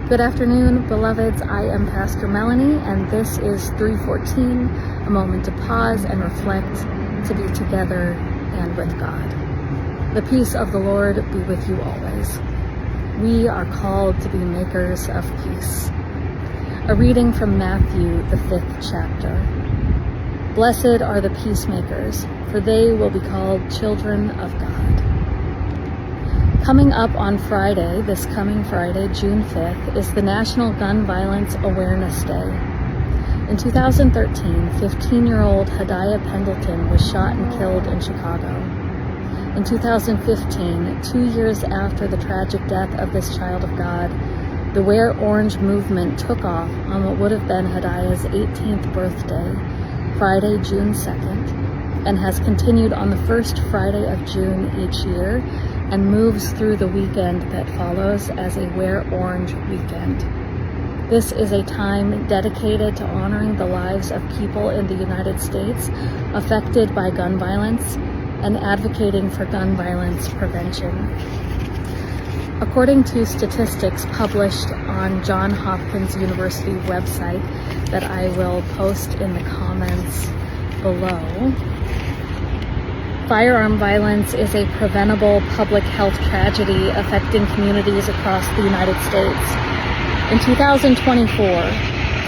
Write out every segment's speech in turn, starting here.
Good afternoon, beloveds. I am Pastor Melanie, and this is 314, a moment to pause and reflect, to be together and with God. The peace of the Lord be with you always. We are called to be makers of peace. A reading from Matthew, the 5th chapter. Blessed are the peacemakers, for they will be called children of God. Coming up on Friday, this coming Friday, June 5th, is the National Gun Violence Awareness Day. In 2013, 15-year-old Hadiah Pendleton was shot and killed in Chicago. In 2015, 2 years after the tragic death of this child of God, the Wear Orange movement took off on what would have been Hadiah's 18th birthday, Friday, June 2nd, and has continued on the first Friday of June each year, and moves through the weekend that follows as a Wear Orange weekend. This is a time dedicated to honoring the lives of people in the United States affected by gun violence and advocating for gun violence prevention. According to statistics published on Johns Hopkins University website that I will post in the comments below, firearm violence is a preventable public health tragedy affecting communities across the United States. In 2024,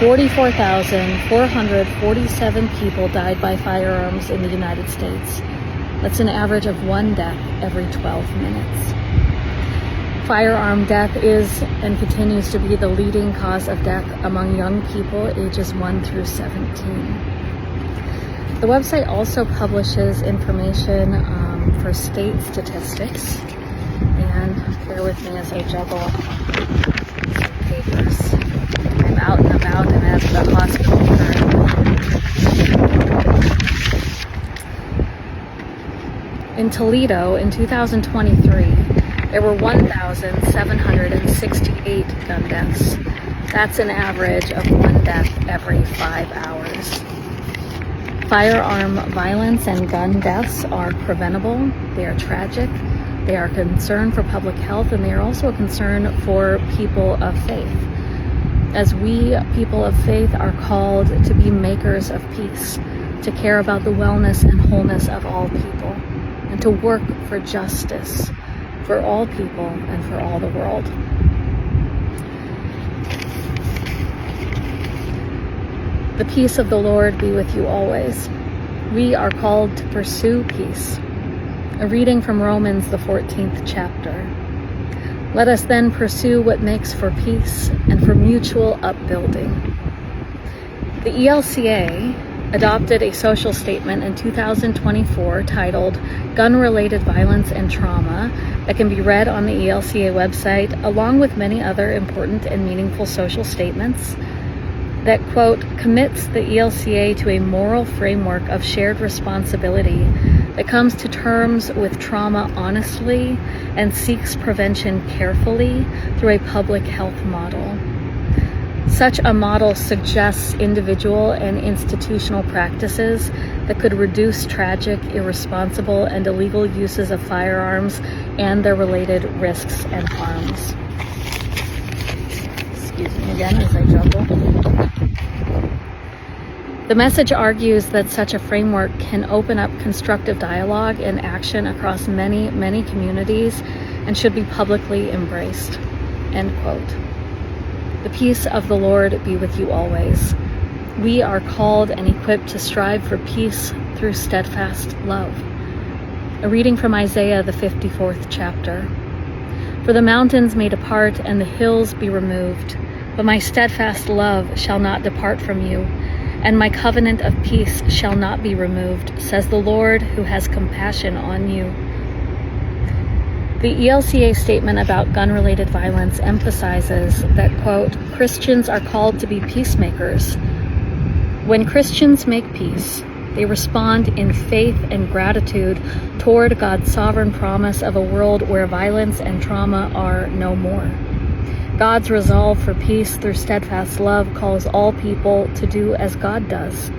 44,447 people died by firearms in the United States. That's an average of 1 death every 12 minutes. Firearm death is and continues to be the leading cause of death among young people ages 1 through 17. The website also publishes information for state statistics, and bear with me as I juggle some papers. I'm out and about and at the hospital currently. In Toledo, in 2023, there were 1,768 gun deaths. That's an average of 1 death every 5 hours. Firearm violence and gun deaths are preventable, they are tragic, they are a concern for public health, and they are also a concern for people of faith. As we, people of faith, are called to be makers of peace, to care about the wellness and wholeness of all people, and to work for justice for all people and for all the world. The peace of the Lord be with you always. We are called to pursue peace. A reading from Romans, the 14th chapter. Let us then pursue what makes for peace and for mutual upbuilding. The ELCA adopted a social statement in 2024 titled Gun-Related Violence and Trauma that can be read on the ELCA website, along with many other important and meaningful social statements that, quote, commits the ELCA to a moral framework of shared responsibility that comes to terms with trauma honestly and seeks prevention carefully through a public health model. Such a model suggests individual and institutional practices that could reduce tragic, irresponsible, and illegal uses of firearms and their related risks and harms. Excuse me again as I juggle. The message argues that such a framework can open up constructive dialogue and action across many, many communities and should be publicly embraced. End quote. The peace of the Lord be with you always. We are called and equipped to strive for peace through steadfast love. A reading from Isaiah, the 54th chapter. For the mountains may depart and the hills be removed, but my steadfast love shall not depart from you, and my covenant of peace shall not be removed, says the Lord who has compassion on you. The ELCA statement about gun-related violence emphasizes that, quote, Christians are called to be peacemakers. When Christians make peace, they respond in faith and gratitude toward God's sovereign promise of a world where violence and trauma are no more. God's resolve for peace through steadfast love calls all people to do as God does,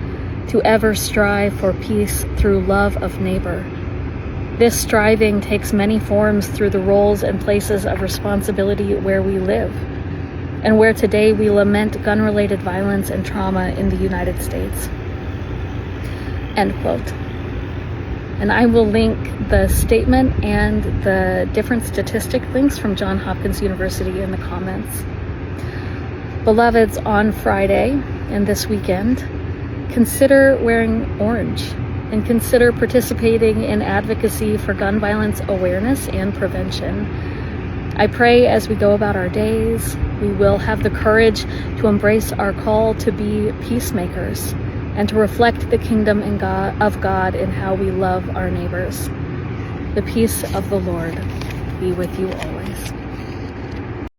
to ever strive for peace through love of neighbor. This striving takes many forms through the roles and places of responsibility where we live. and where today we lament gun-related violence and trauma in the United States. End quote. And I will link the statement and the different statistic links from Johns Hopkins University in the comments. Beloveds, on Friday and this weekend, consider wearing orange and consider participating in advocacy for gun violence awareness and prevention. I pray as we go about our days, we will have the courage to embrace our call to be peacemakers and to reflect the kingdom of God in how we love our neighbors. The peace of the Lord be with you always.